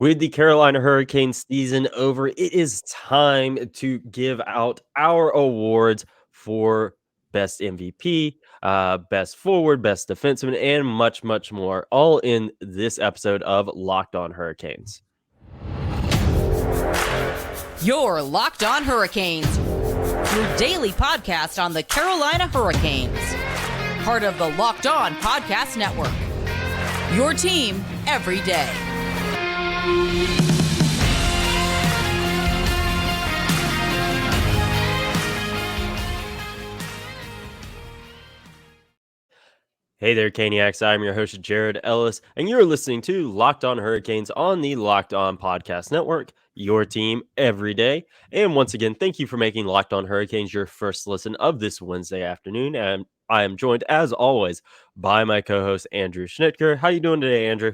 With the Carolina Hurricanes season over, it is time to give out our awards for best MVP, best forward, best defenseman, and much, much more, all in this episode of Locked On Hurricanes. Your Locked On Hurricanes, your daily podcast on the Carolina Hurricanes, part of the Locked On Podcast Network. Your team every day. Hey there, Caniacs. I'm your host, Jared Ellis, and you're listening to Locked On Hurricanes on the Locked On Podcast Network, your team every day. And once again, thank you for making Locked On Hurricanes your first listen of this Wednesday afternoon. And I am joined, as always, by my co-host, Andrew Schnittker. How you doing today, Andrew?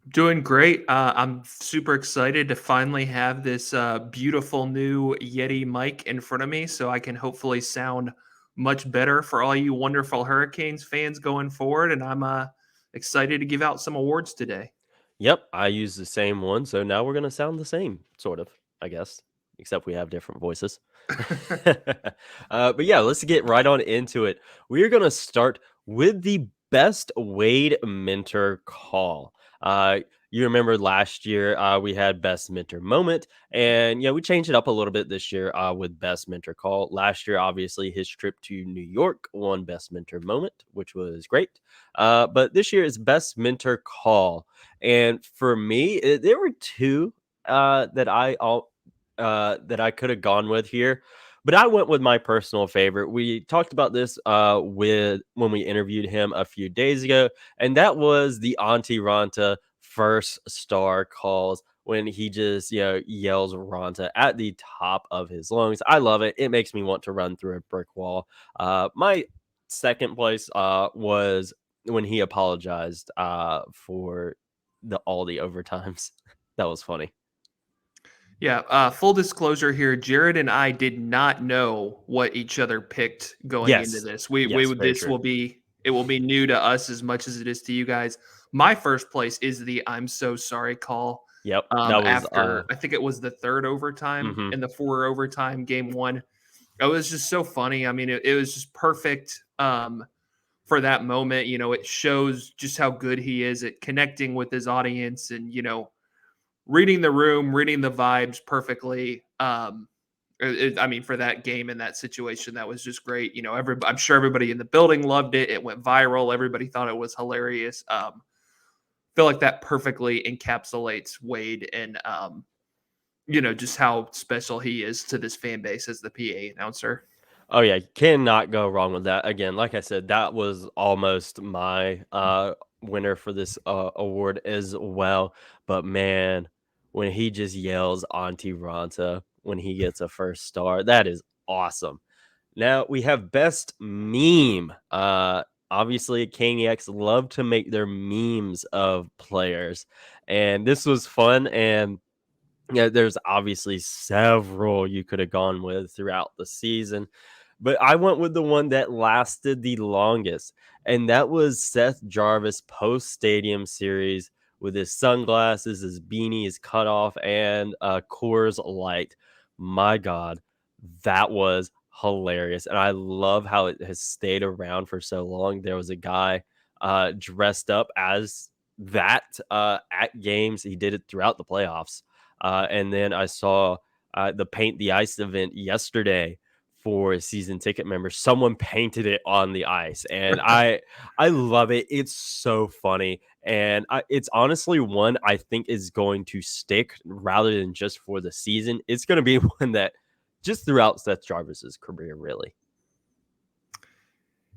Doing great. I'm super excited to finally have this beautiful new Yeti mic in front of me so I can hopefully sound much better for all you wonderful Hurricanes fans going forward. And I'm excited to give out some awards today. Yep, I use the same one, so now we're going to sound the same, sort of, I guess, except we have different voices. But yeah, let's get right on into it. We're going to start with the best Wade Mentor call. You remember last year we had best mentor moment, and we changed it up a little bit this year with best mentor call. Last year, obviously, his trip to New York won best mentor moment, which was great. But this year is best mentor call, and for me, there were two that I could have gone with here. But I went with my personal favorite. We talked about this when we interviewed him a few days ago, and that was the Auntie Ranta first star calls when he just yells Ranta at the top of his lungs. I love it. It makes me want to run through a brick wall. My second place was when he apologized for all the overtimes. That was funny. Yeah, full disclosure here, Jared and I did not know what each other picked going into this. It will be new to us as much as it is to you guys. My first place is the "I'm so sorry" call. Yep, that was After I think it was the third overtime in the 4 overtime game 1. It was just so funny. I mean, it was just perfect for that moment. It shows just how good he is at connecting with his audience and reading the room, reading the vibes perfectly. For that game and that situation, that was just great. I'm sure everybody in the building loved it. It went viral. Everybody thought it was hilarious. Feel like that perfectly encapsulates Wade and, just how special he is to this fan base as the PA announcer. Oh yeah, cannot go wrong with that. Again, like I said, that was almost my winner for this award as well. But man, when he just yells Auntie Ranta when he gets a first star, that is awesome. Now we have best meme. Obviously, Caniacs love to make their memes of players, and this was fun. And there's obviously several you could have gone with throughout the season, but I went with the one that lasted the longest, and that was Seth Jarvis post-stadium series with his sunglasses, his beanie, his cutoff, and Coors Light. My God, that was hilarious, and I love how it has stayed around for so long. There was a guy dressed up as that at games. He did it throughout the playoffs. And then I saw the Paint the Ice event yesterday for season ticket members. Someone painted it on the ice, and I love it. It's so funny, and it's honestly one I think is going to stick rather than just for the season. It's going to be one that just throughout Seth Jarvis's career, really.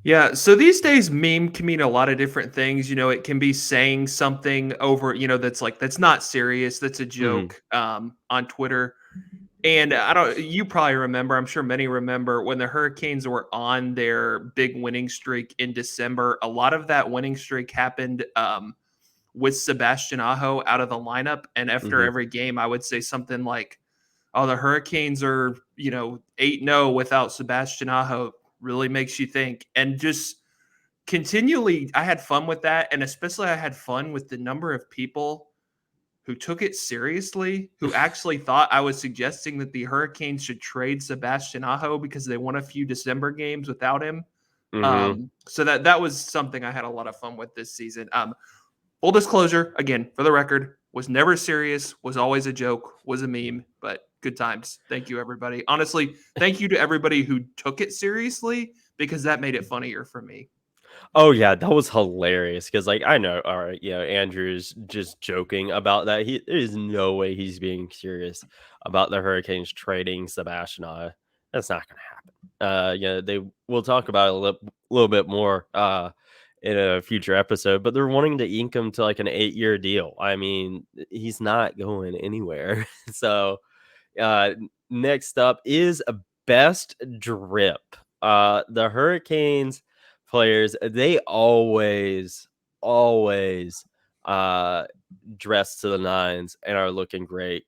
Yeah, so these days meme can mean a lot of different things. It can be saying something over, that's not serious, that's a joke on Twitter. And you probably remember, I'm sure many remember when the Hurricanes were on their big winning streak in December. A lot of that winning streak happened with Sebastian Aho out of the lineup. And after every game, I would say something like, oh, the Hurricanes are, 8-0 without Sebastian Aho. Really makes you think. And just continually, I had fun with that. And especially I had fun with the number of people who took it seriously, who actually thought I was suggesting that the Hurricanes should trade Sebastian Aho because they won a few December games without him. So that was something I had a lot of fun with this season. Full disclosure, again, for the record, was never serious, was always a joke, was a meme, but good times. Thank you, everybody. Honestly, thank you to everybody who took it seriously because that made it funnier for me. Oh yeah, that was hilarious because like I know, all right, Andrew's just joking about that. There is no way he's being serious about the Hurricanes trading Sebastian Aho. That's not going to happen. We'll talk about it a little bit more in a future episode, but they're wanting to ink him to like an 8-year deal. I mean, he's not going anywhere. So next up is a best drip. The Hurricanes players, they always dress to the nines and are looking great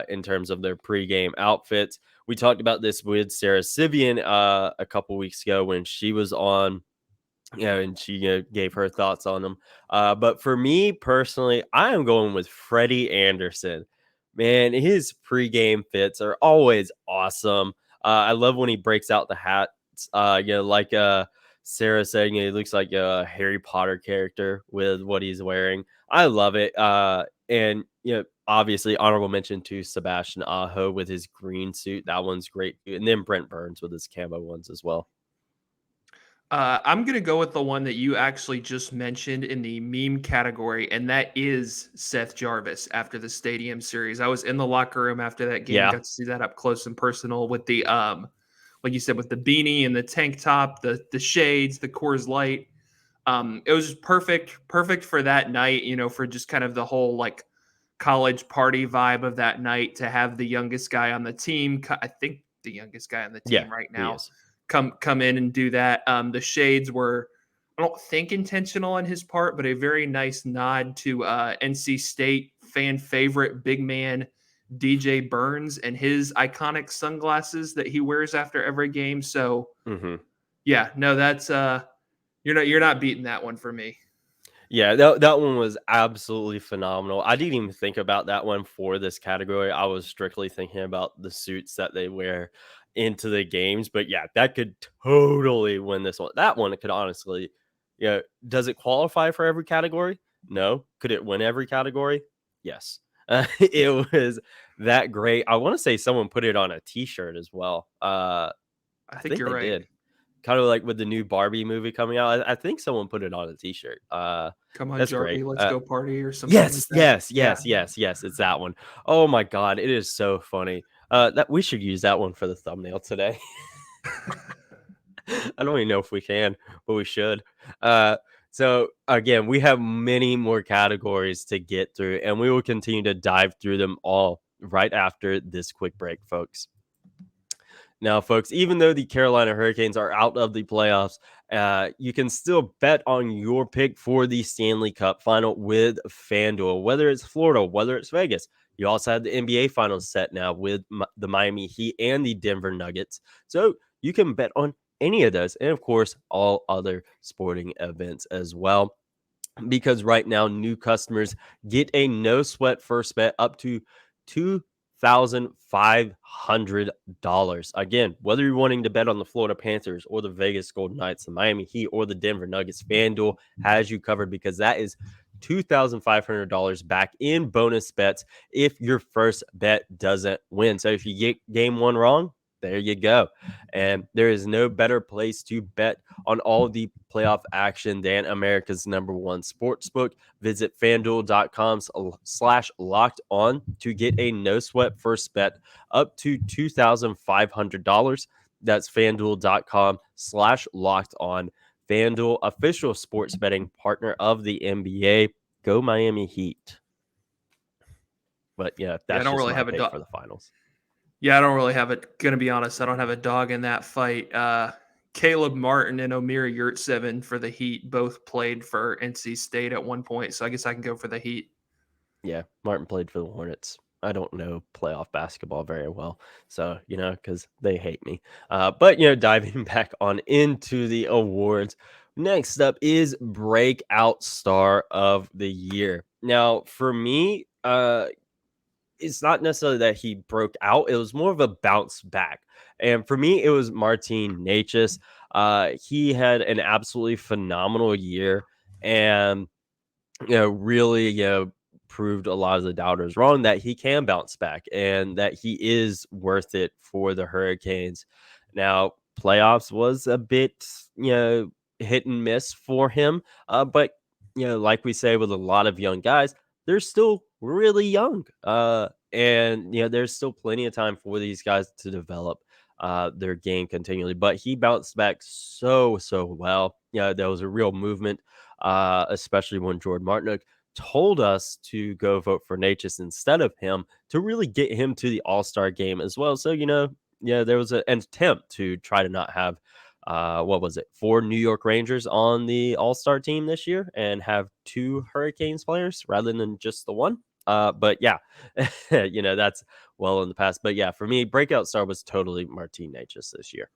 in terms of their pregame outfits. We talked about this with Sarah Sivian a couple weeks ago when she was on, and she gave her thoughts on them. But for me personally, I am going with Freddie Anderson. Man, his pregame fits are always awesome. I love when he breaks out the hats. Like Sarah said, he looks like a Harry Potter character with what he's wearing. I love it. And obviously, honorable mention to Sebastian Aho with his green suit. That one's great. And then Brent Burns with his camo ones as well. I'm going to go with the one that you actually just mentioned in the meme category, and that is Seth Jarvis after the Stadium Series. I was in the locker room after that game, got to see that up close and personal with the, like you said, with the beanie and the tank top, the shades, the Coors Light. It was just perfect for that night, for just kind of the whole like college party vibe of that night to have the youngest guy on the team. I think the youngest guy on the team right now. Come in and do that. The shades were, I don't think intentional on his part, but a very nice nod to NC State fan favorite big man DJ Burns and his iconic sunglasses that he wears after every game. So yeah, no, that's you're not beating that one for me. Yeah, that one was absolutely phenomenal. I didn't even think about that one for this category. I was strictly thinking about the suits that they wear into the games. But yeah, that could totally win this one. That one could honestly, does it qualify for every category? No. Could it win every category? Yes. It was that great. I want to say someone put it on a t-shirt as well. I think you're they right. Did. Kind of like with the new Barbie movie coming out. I think someone put it on a t-shirt. Come on, that's Jarby, great. let's go party or something. Yes, like that. yes. It's that one. Oh my God. It is so funny. That we should use that one for the thumbnail today. I don't even know if we can, but we should. So again, we have many more categories to get through, and we will continue to dive through them all right after this quick break, folks. Now, folks, even though the Carolina Hurricanes are out of the playoffs, you can still bet on your pick for the Stanley Cup final with FanDuel, whether it's Florida, whether it's Vegas. You also have the NBA finals set now with the Miami Heat and the Denver Nuggets. So you can bet on any of those, and of course, all other sporting events as well. Because right now, new customers get a no sweat first bet up to $2,500. Again, whether you're wanting to bet on the Florida Panthers or the Vegas Golden Knights, the Miami Heat, or the Denver Nuggets, FanDuel has you covered because that is $2,500 back in bonus bets if your first bet doesn't win. So if you get game one wrong, there you go. And there is no better place to bet on all the playoff action than America's #1 sportsbook. Visit FanDuel.com/locked on to get a no sweat first bet up to $2,500. That's FanDuel.com/locked on. FanDuel, official sports betting partner of the NBA. Go Miami Heat. But yeah, that's I don't just really have pick a for the finals. Yeah, I don't really have it. Gonna be honest, I don't have a dog in that fight. Caleb Martin and Omer Yurtseven for the Heat both played for NC State at one point, so I guess I can go for the Heat. Yeah, Martin played for the Hornets. I don't know playoff basketball very well, so because they hate me. But diving back on into the awards, next up is Breakout Star of the Year. Now, for me, it's not necessarily that he broke out. It was more of a bounce back. And for me, it was Martin Necas. He had an absolutely phenomenal year and, really, proved a lot of the doubters wrong that he can bounce back and that he is worth it for the Hurricanes. Now, playoffs was a bit, hit and miss for him. But, like we say with a lot of young guys, they're still really young. And, there's still plenty of time for these guys to develop their game continually. But he bounced back so well. There was a real movement, especially when Jordan Martinook told us to go vote for Necas instead of him to really get him to the All-Star game as well. So, there was an attempt to try to not have what was it, 4 New York Rangers on the All-Star team this year and have 2 Hurricanes players rather than just the one. But yeah, that's well in the past. But yeah, for me, breakout star was totally Martin Necas this year.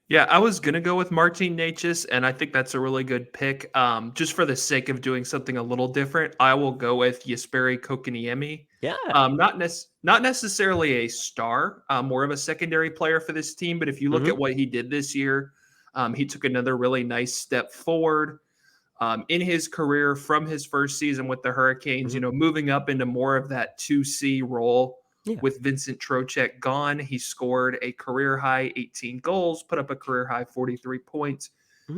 Yeah, I was going to go with Martin Necas, and I think that's a really good pick. Just for the sake of doing something a little different, I will go with Jesperi Kotkaniemi. Yeah. Not necessarily a star, more of a secondary player for this team, but if you look at what he did this year, he took another really nice step forward in his career from his first season with the Hurricanes, moving up into more of that 2C role. Yeah. With Vincent Trocheck gone, he scored a career high 18 goals, put up a career high 43 points.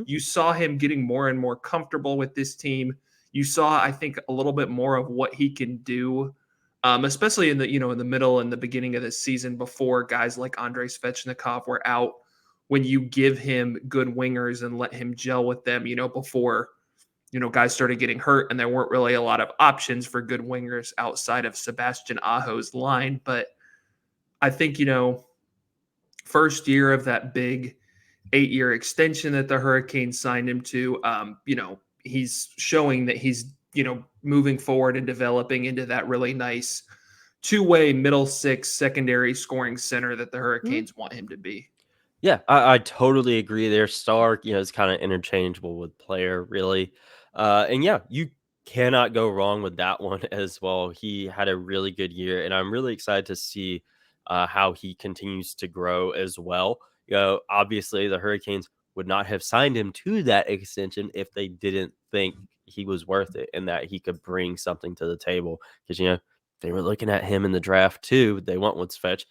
You saw him getting more and more comfortable with this team. You saw, I think, a little bit more of what he can do, especially in the in the middle and the beginning of the season before guys like Andrei Svechnikov were out. When you give him good wingers and let him gel with them, before guys started getting hurt and there weren't really a lot of options for good wingers outside of Sebastian Aho's line. But I think, first year of that big 8-year extension that the Hurricanes signed him to, he's showing that he's, moving forward and developing into that really nice two-way middle six secondary scoring center that the Hurricanes want him to be. Yeah, I totally agree. Their star, is kind of interchangeable with player, really. And yeah, you cannot go wrong with that one as well. He had a really good year, and I'm really excited to see how he continues to grow as well. Obviously, the Hurricanes would not have signed him to that extension if they didn't think he was worth it and that he could bring something to the table. Because, they were looking at him in the draft too. They went with Fetch.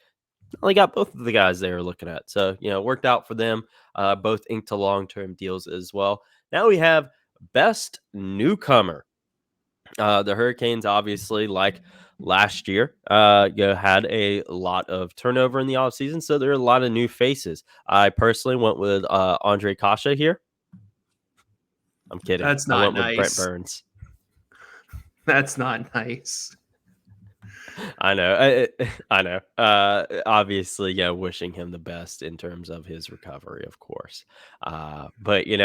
They got both of the guys they were looking at. So, worked out for them. Both inked to long-term deals as well. Now we have best newcomer. The Hurricanes, obviously, like last year, had a lot of turnover in the offseason. So there are a lot of new faces. I personally went with Andre Kasha here. I'm kidding. That's not I went nice. with Brent Burns. That's not nice. I know. I know. Obviously, wishing him the best in terms of his recovery, of course. But he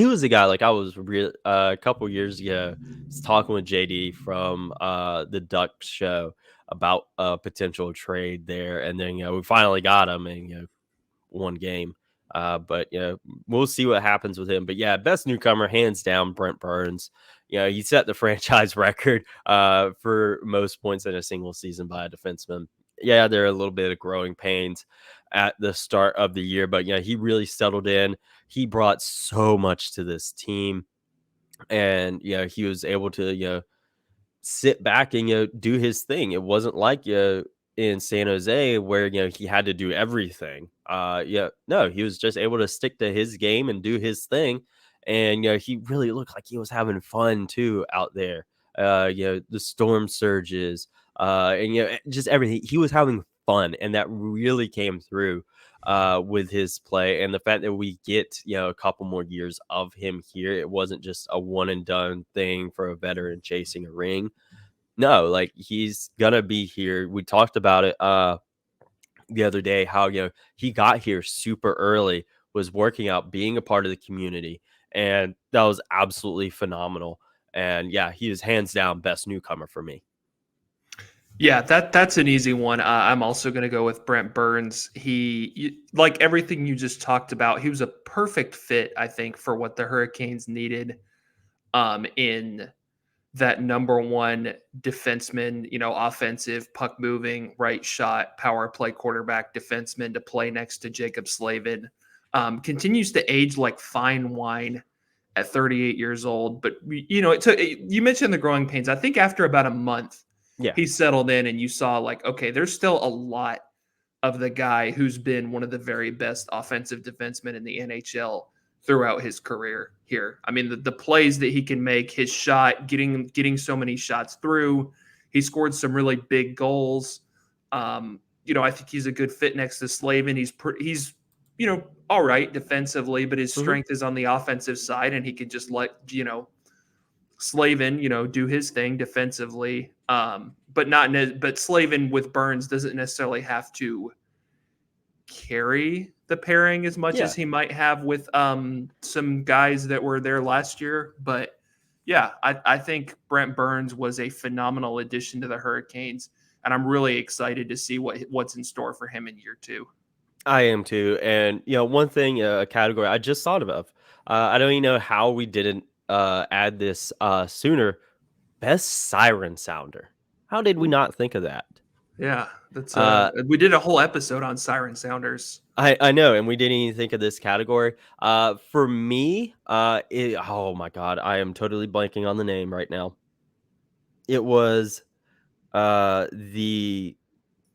was a guy like I was a couple years ago talking with JD from the Ducks show about a potential trade there, and then we finally got him in one game. But we'll see what happens with him. But yeah, best newcomer, hands down, Brent Burns. He set the franchise record for most points in a single season by a defenseman. Yeah, there are a little bit of growing pains at the start of the year, but he really settled in. He brought so much to this team, and he was able to sit back and do his thing. It wasn't like in San Jose where he had to do everything. No, he was just able to stick to his game and do his thing, and he really looked like he was having fun too out there. The storm surges, and just everything. He was having fun, and that really came through with his play. And the fact that we get a couple more years of him here, it wasn't just a one and done thing for a veteran chasing a ring. No, like he's gonna be here. We talked about it the other day, how he got here super early, was working out, being a part of the community, and that was absolutely phenomenal. And yeah, he is hands down best newcomer for me. Yeah, that's an easy one. I'm also going to go with Brent Burns. He, like everything you just talked about, he was a perfect fit, I think, for what the Hurricanes needed in that number one defenseman, offensive, puck moving, right shot, power play quarterback defenseman to play next to Jacob Slavin. Continues to age like fine wine at 38 years old. But, you mentioned the growing pains. I think after about a month, he settled in and you saw like, okay, there's still a lot of the guy who's been one of the very best offensive defensemen in the NHL throughout his career here. I mean, the plays that he can make, his shot, getting so many shots through. He scored some really big goals. I think he's a good fit next to Slavin. He's all right defensively, but his strength is on the offensive side, and he could just let Slavin, do his thing defensively. But Slavin with Burns doesn't necessarily have to carry the pairing as much as he might have with some guys that were there last year. But yeah, I think Brent Burns was a phenomenal addition to the Hurricanes, and I'm really excited to see what's in store for him in year 2. I am too. And one thing, a category I just thought of, I don't even know how we didn't add this sooner. Best siren sounder. How did we not think of that? Yeah, that's we did a whole episode on siren sounders. I know, and we didn't even think of this category. For me, oh my god, I am totally blanking on the name right now. It was the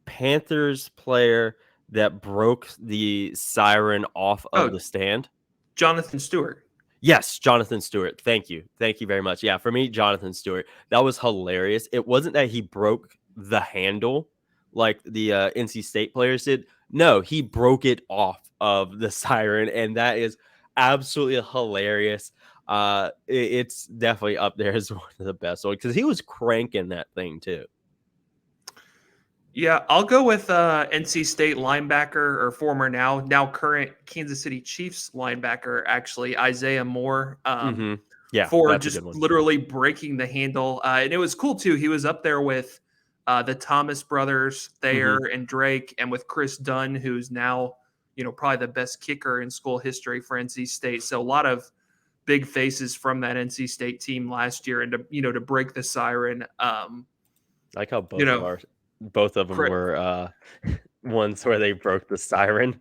Panthers player that broke the siren off of the stand. Jonathan Stewart. Yes, Jonathan Stewart. Thank you. Thank you very much. Yeah, for me, Jonathan Stewart. That was hilarious. It wasn't that he broke the handle like the NC State players did. No, he broke it off of the siren, and that is absolutely hilarious. It's definitely up there as one of the best ones because he was cranking that thing too. Yeah, I'll go with NC State linebacker or former now current Kansas City Chiefs linebacker, actually, Isaiah Moore. Yeah, for just literally breaking the handle. And it was cool too. He was up there with the Thomas brothers, Thayer and Drake, and with Chris Dunn, who's now, probably the best kicker in school history for NC State. So a lot of big faces from that NC State team last year, and to break the siren. I like how both of them were ones where they broke the siren.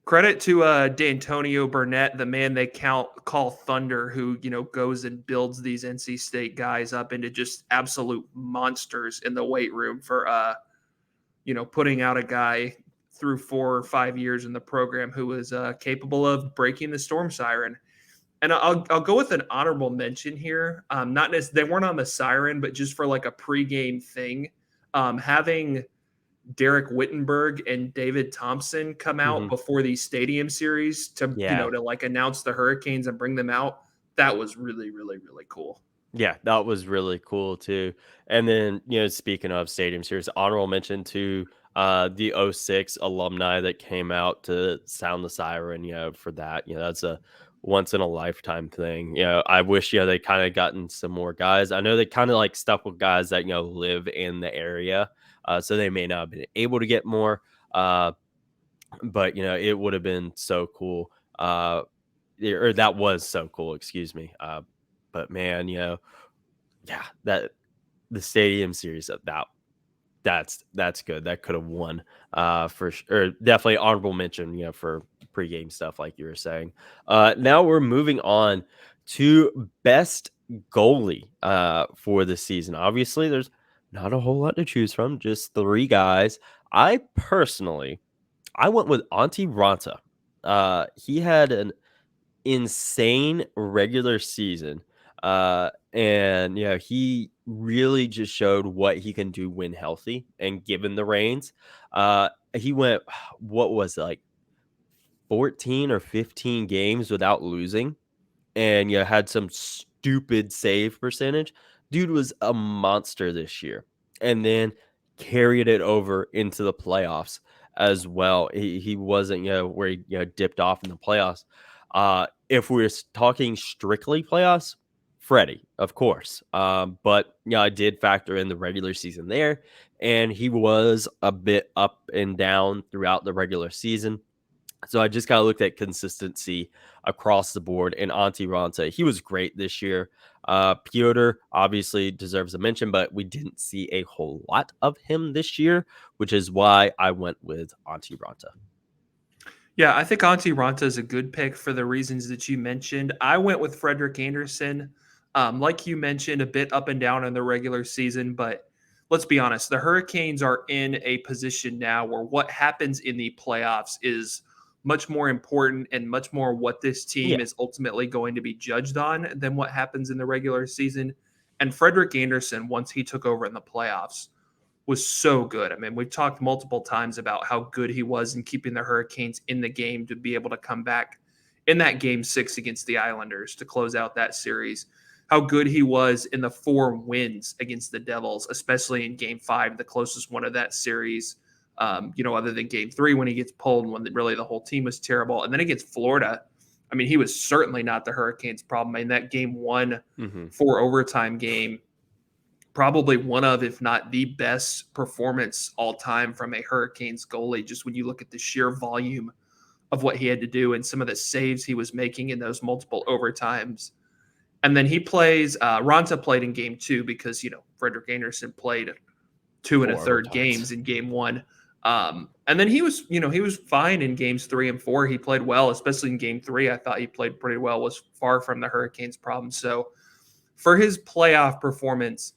Credit to D'Antonio Burnett, the man they call Thunder, who goes and builds these NC State guys up into just absolute monsters in the weight room for putting out a guy through 4 or 5 years in the program who was capable of breaking the storm siren. And I'll go with an honorable mention here. Not they weren't on the siren, but just for like a pregame thing. Having Derek Wittenberg and David Thompson come out before these stadium series to to like announce the Hurricanes and bring them out. That was really, really, really cool. Yeah, that was really cool too. And then, speaking of stadium series, honorable mention to the 06 alumni that came out to sound the siren, for that. That's a once in a lifetime thing. I wish, they kind of gotten some more guys. I know they kind of like stuck with guys that, live in the area. So they may not have been able to get more. But, it would have been so cool. Or that was so cool, excuse me. But man, that the stadium series of that's good. That could have won for sure. Definitely honorable mention, for pregame stuff like you were saying. Now we're moving on to best goalie for the season. Obviously, there's not a whole lot to choose from, just 3 guys. I went with Antti Ranta. He had an insane regular season. And he really just showed what he can do when healthy and given the reins. He went, what was it, like 14 or 15 games without losing, and had some stupid save percentage. Dude was a monster this year, and then carried it over into the playoffs as well. He wasn't where he dipped off in the playoffs. If we're talking strictly playoffs, Freddie, of course. But I did factor in the regular season there, and he was a bit up and down throughout the regular season. So I just kind of looked at consistency across the board. And Antti Ranta, he was great this year. Piotr obviously deserves a mention, but we didn't see a whole lot of him this year, which is why I went with Antti Ranta. Yeah, I think Antti Ranta is a good pick for the reasons that you mentioned. I went with Frederik Andersen. Like you mentioned, a bit up and down in the regular season, but let's be honest, the Hurricanes are in a position now where what happens in the playoffs is much more important and much more what this team Yeah. is ultimately going to be judged on than what happens in the regular season. And Frederik Andersen, once he took over in the playoffs, was so good. I mean, we've talked multiple times about how good he was in keeping the Hurricanes in the game to be able to come back in that game 6 against the Islanders to close out that series. How good he was in the 4 wins against the Devils, especially in game 5, the closest one of that series, other than game 3 when he gets pulled and when really the whole team was terrible. And then against Florida, I mean, he was certainly not the Hurricanes' problem. I mean, that game 1 4 overtime game, probably one of, if not the best performance all time from a Hurricanes goalie, just when you look at the sheer volume of what he had to do and some of the saves he was making in those multiple overtimes. And then he plays, Ranta played in game 2 because, Frederik Andersen played 2 1/3 games in game 1. And then he was fine in games 3 and 4. He played well, especially in game 3. I thought he played pretty well, was far from the Hurricanes' problem. So for his playoff performance,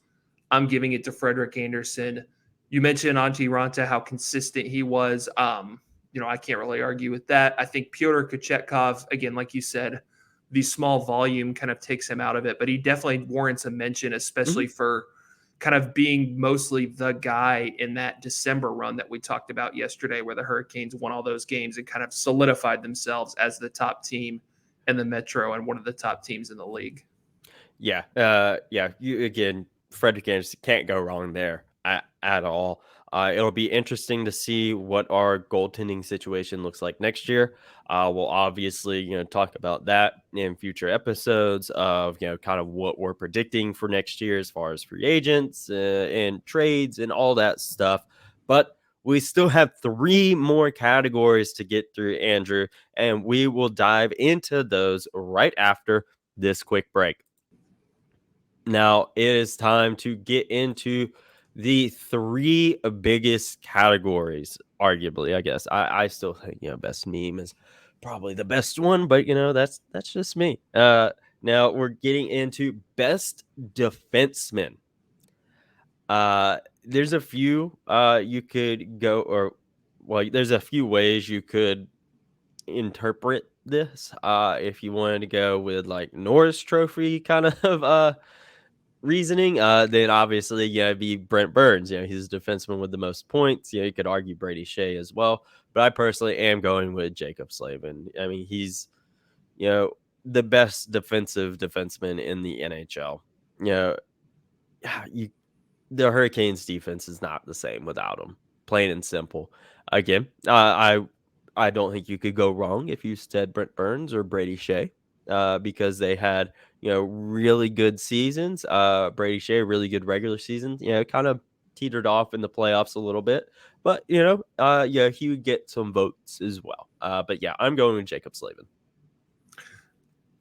I'm giving it to Frederik Andersen. You mentioned Antti Ranta, how consistent he was. I can't really argue with that. I think Pyotr Kochetkov, again, like you said, the small volume kind of takes him out of it, but he definitely warrants a mention, especially for kind of being mostly the guy in that December run that we talked about yesterday, where the Hurricanes won all those games and kind of solidified themselves as the top team in the Metro and one of the top teams in the league. Yeah. Frederik Andersen can't go wrong there at all. It'll be interesting to see what our goaltending situation looks like next year. We'll obviously, talk about that in future episodes of, kind of what we're predicting for next year as far as free agents and trades and all that stuff. But we still have 3 more categories to get through, Andrew, and we will dive into those right after this quick break. Now it is time to get into the 3 biggest categories, arguably, I guess. I still think, best meme is probably the best one, but that's just me. Now we're getting into best defenseman. There's a few you could go, there's a few ways you could interpret this. If you wanted to go with like Norris Trophy kind of reasoning, then obviously, it'd be Brent Burns. He's a defenseman with the most points. You could argue Brady Shea as well, but I personally am going with Jacob Slavin. I mean, he's, the best defensive defenseman in the NHL. The Hurricanes defense is not the same without him, plain and simple. Again, I don't think you could go wrong if you said Brent Burns or Brady Shea, because they had, really good seasons. Brady Shea, really good regular season, kind of teetered off in the playoffs a little bit, but, he would get some votes as well. But yeah, I'm going with Jacob Slavin.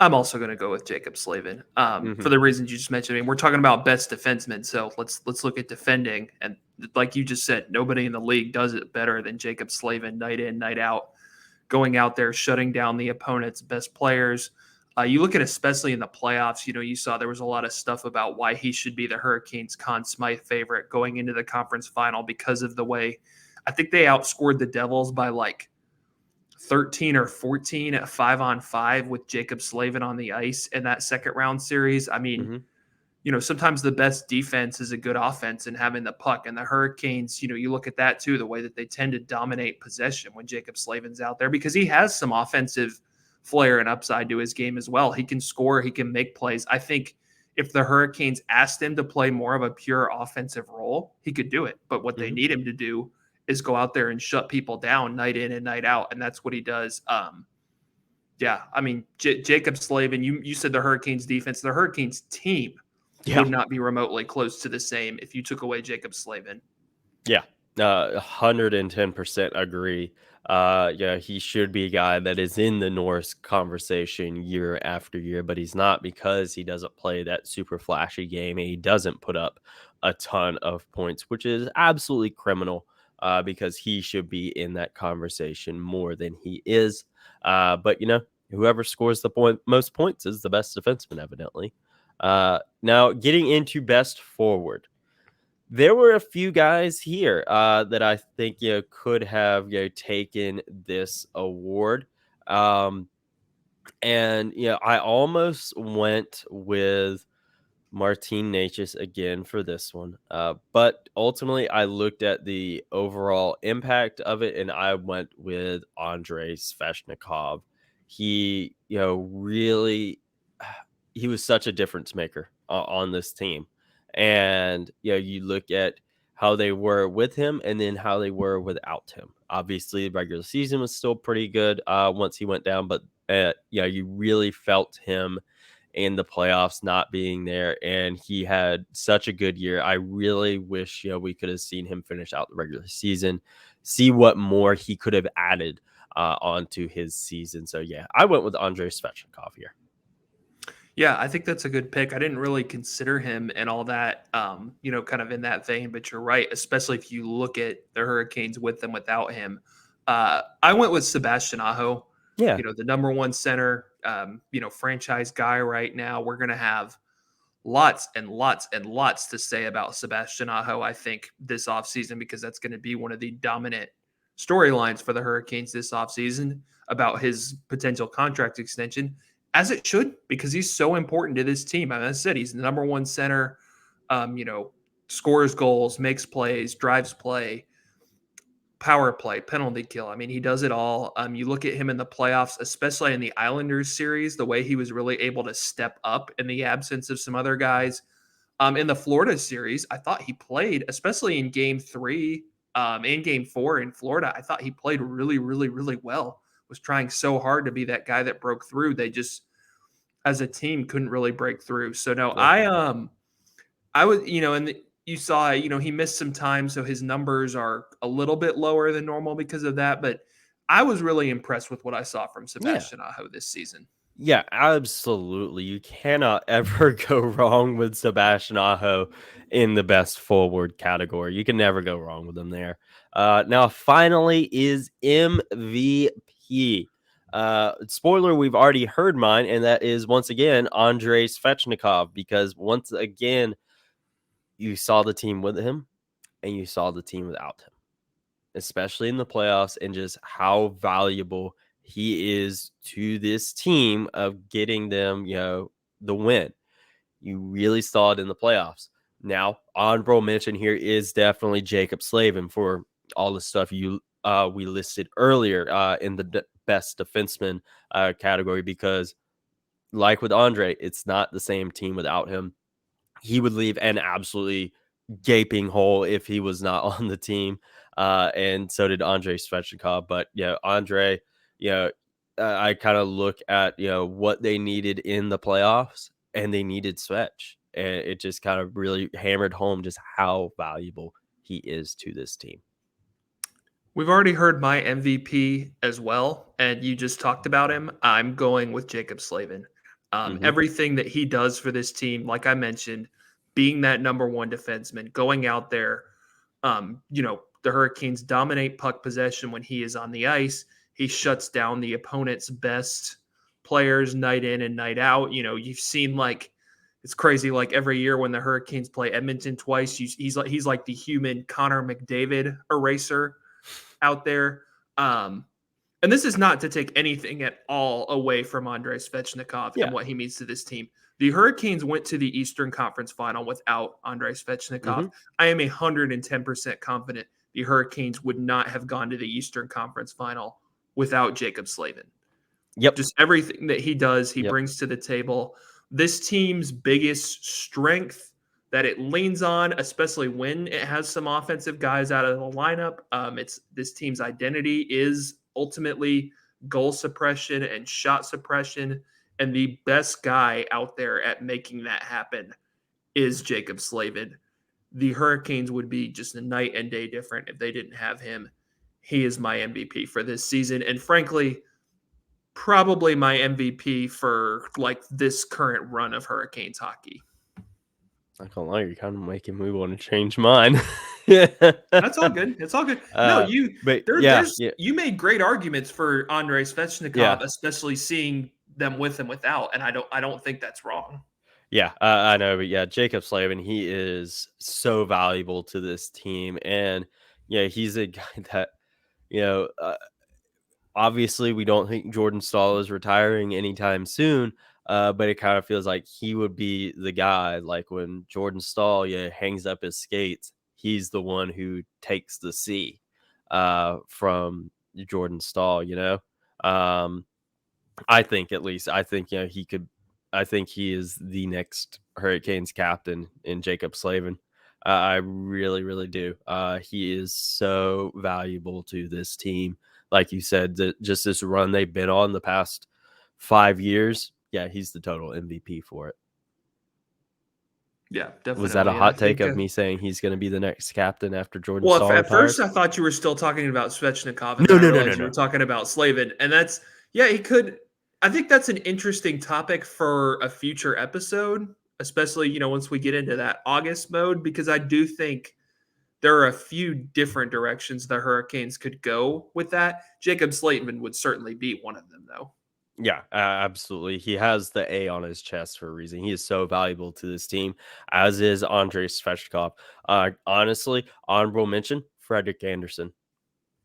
I'm also going to go with Jacob Slavin for the reasons you just mentioned. I mean, we're talking about best defenseman, so let's look at defending. And like you just said, nobody in the league does it better than Jacob Slavin, night in, night out, going out there, shutting down the opponent's best players. You look at, especially in the playoffs, you saw there was a lot of stuff about why he should be the Hurricanes' Conn Smythe favorite going into the conference final because of the way I think they outscored the Devils by like 13 or 14 at 5-on-5 with Jacob Slavin on the ice in that second round series. I mean, sometimes the best defense is a good offense and having the puck. And the Hurricanes, you look at that too, the way that they tend to dominate possession when Jacob Slavin's out there, because he has some offensive flair and upside to his game as well. He can score, he can make plays. I think if the Hurricanes asked him to play more of a pure offensive role, he could do it. But what they need him to do is go out there and shut people down night in and night out. And that's what he does. Jacob Slavin, you said the Hurricanes defense, the Hurricanes team would not be remotely close to the same if you took away Jacob Slavin. Yeah. 110% agree. Yeah, he should be a guy that is in the Norris conversation year after year, but he's not because he doesn't play that super flashy game and he doesn't put up a ton of points, which is absolutely criminal. Because he should be in that conversation more than he is. But whoever scores the most points is the best defenseman, evidently. Now, getting into best forward, there were a few guys here that I think could have taken this award, and I almost went with Martin Necas again for this one. But ultimately, I looked at the overall impact of it, and I went with Andrei Sveshnikov. He, really, he was such a difference maker on this team. And, you look at how they were with him and then how they were without him. Obviously, the regular season was still pretty good once he went down, but, you really felt him in the playoffs not being there, and he had such a good year. I really wish we could have seen him finish out the regular season, see what more he could have added onto his season. So yeah, I went with Andrei Svechnikov here. Yeah, I think that's a good pick. I didn't really consider him and all that, kind of in that vein, but you're right, especially if you look at the Hurricanes with them without him. I went with Sebastian Aho, Yeah, the number one center, franchise guy right now. We're going to have lots and lots and lots to say about Sebastian Aho, I think, this offseason, because that's going to be one of the dominant storylines for the Hurricanes this offseason about his potential contract extension, as it should, because he's so important to this team. As I said, he's the number one center, scores goals, makes plays, drives play, power play, penalty kill. I mean, he does it all. You look at him in the playoffs, especially in the Islanders series, the way he was really able to step up in the absence of some other guys. In the Florida series, I thought he played, especially in game 3, and game 4 in Florida. I thought he played really, really, really well. Was trying so hard to be that guy that broke through. They just, as a team, couldn't really break through. So no, yeah, I would, and you saw, he missed some time, so his numbers are a little bit lower than normal because of that. But I was really impressed with what I saw from yeah. Sebastian Aho this season. Yeah, absolutely. You cannot ever go wrong with Sebastian Aho in the best forward category. You can never go wrong with him there. Now, finally, is MVP. Spoiler, we've already heard mine, and that is once again Andrei Svechnikov, because once again, you saw the team with him and you saw the team without him, especially in the playoffs, and just how valuable he is to this team of getting them, the win. You really saw it in the playoffs. Now, honorable mention here is definitely Jacob Slavin for all the stuff we listed earlier in the best defenseman category, because like with Andre, it's not the same team without him. He would leave an absolutely gaping hole if he was not on the team. And so did Andrei Svechnikov. But Andre, you know, I kind of look at what they needed in the playoffs, and they needed Svech, and it just kind of really hammered home just how valuable he is to this team. We've already heard my MVP as well, and you just talked about him. I'm going with Jacob Slavin. Hmm. Everything that he does for this team, like I mentioned, being that number one defenseman, going out there, the Hurricanes dominate puck possession when he is on the ice. He shuts down the opponent's best players night in and night out. You've seen, like, it's crazy. Like, every year when the Hurricanes play Edmonton twice, he's like the human Connor McDavid eraser out there. And this is not to take anything at all away from Andrei Svechnikov and Yeah. what he means to this team. The Hurricanes went to the Eastern Conference Final without Andrei Svechnikov. Hmm. I am 110% confident the Hurricanes would not have gone to the Eastern Conference Final without Jacob Slavin. Yep. Just everything that he does, he Yep. brings to the table. This team's biggest strength that it leans on, especially when it has some offensive guys out of the lineup. It's this team's identity is ultimately goal suppression and shot suppression, and the best guy out there at making that happen is Jacob Slavin. the Hurricanes would be just a night and day different if they didn't have him. He is my MVP for this season, and frankly, probably my MVP for like this current run of Hurricanes hockey. I can't lie, you're kind of making me want to change mine. That's all good. It's all good. No, but there's yeah, you made great arguments for Andrei Svechnikov, yeah. especially seeing them with and without, and I don't think that's wrong. Yeah, I know, but yeah, Jacob Slavin, he is so valuable to this team, and yeah, he's a guy that you know. Obviously, we don't think Jordan Staal is retiring anytime soon, but it kind of feels like he would be the guy. Like when Jordan Staal, hangs up his skates, he's the one who takes the C from Jordan Staal. I think at least he could. I think he is the next Hurricanes captain in Jacob Slavin. I really, really do. He is so valuable to this team. Like you said, just this run they've been on the past 5 years. Yeah, he's the total MVP for it. Yeah, definitely. Was that a hot take of me saying he's going to be the next captain after Jordan Staal Well, at retires? first I thought you were still talking about Svechnikov, and No, then I realized you were talking about Slavin, and that's he could. I think that's an interesting topic for a future episode, especially once we get into that August mode, because I do think there are a few different directions the Hurricanes could go with that. Jacob Slavin would certainly be one of them, though. Yeah, absolutely. He has the A on his chest for a reason. He is so valuable to this team, as is Andrei Svechnikov. Honestly, honorable mention, Frederik Andersen.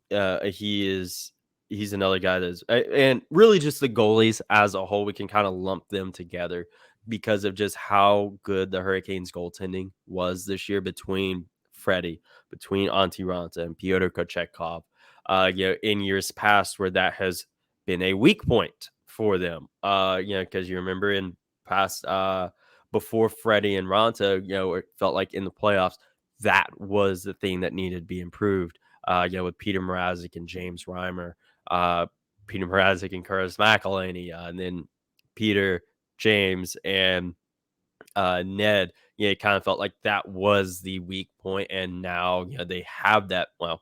He's another guy that's and really just the goalies as a whole. We can kind of lump them together because of just how good the Hurricanes goaltending was this year between Freddie, between Antti Ranta and Pyotr Kochetkov. In years past where that has been a weak point for them. Because you remember in past before Freddie and Ranta, it felt like in the playoffs that was the thing that needed to be improved. With Peter Mrazek and James Reimer, Peter Mrazek and Curtis McElhinney, and then Peter, James, and Ned. It kind of felt like that was the weak point, and now they have that. Well,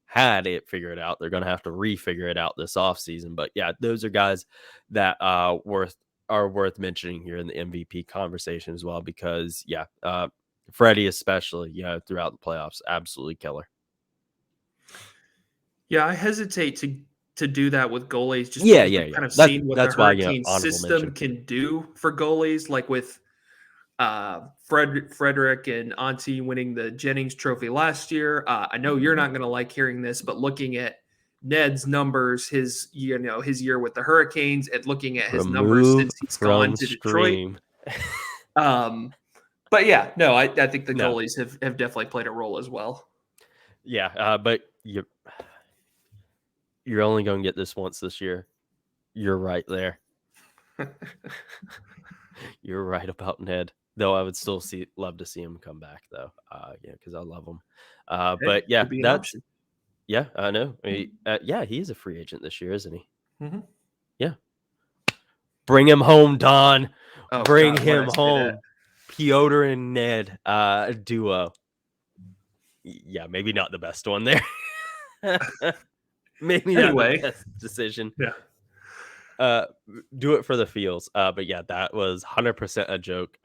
had it figured out. They're going to have to refigure it out this offseason. But yeah, those are guys that are worth mentioning here in the MVP conversation as well, because Freddie especially, throughout the playoffs, absolutely killer. Yeah, I hesitate to do that with goalies. Just kind of seeing what the Hurricane system can do for goalies, like with Frederick and Antti winning the Jennings Trophy last year. I know you're not going to like hearing this, but looking at Ned's numbers, his year with the Hurricanes, and looking at his numbers since he's gone to Detroit. But yeah, no, I think the goalies have definitely played a role as well. Yeah, but you're only going to get this once this year. You're right there. You're right about Ned. Though I would still love to see him come back, though. Because I love him. But yeah, that's yeah, I know. He is a free agent this year, isn't he? Mm-hmm. Yeah. Bring him home, Don. Oh, Bring him home. Pyotr and Ned duo. Yeah, maybe not the best one there. Maybe not the best decision. Yeah. Do it for the feels. But yeah, that was 100% a joke.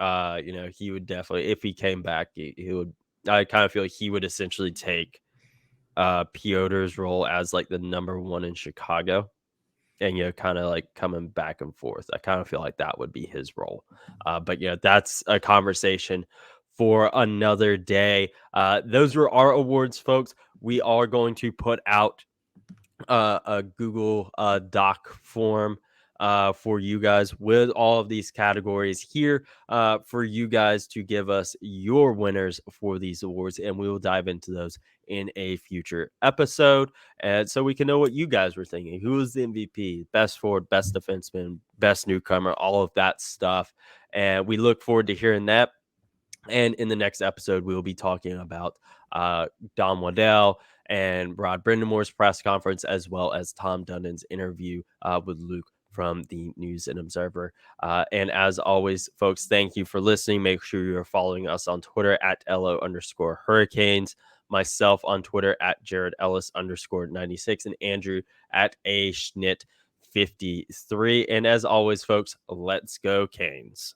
He would definitely, if he came back, he would. I kind of feel like he would essentially take Pyotr's role as like the number one in Chicago, and kind of like coming back and forth. I kind of feel like that would be his role. But that's a conversation for another day. Those were our awards, folks. We are going to put out a Google Doc form for you guys with all of these categories here for you guys to give us your winners for these awards, and we will dive into those in a future episode, and so we can know what you guys were thinking. Who is the MVP, best forward, best defenseman, best newcomer, all of that stuff, and we look forward to hearing that. And in the next episode, we will be talking about Don Waddell and Rod Brind'amour's press conference, as well as Tom Dundon's interview with Luke from the News and Observer. And as always, folks, thank you for listening. Make sure you're following us on Twitter at LO_Hurricanes, myself on Twitter at Jared Ellis _96, and Andrew at A Schnitt 53. And as always, folks, let's go Canes.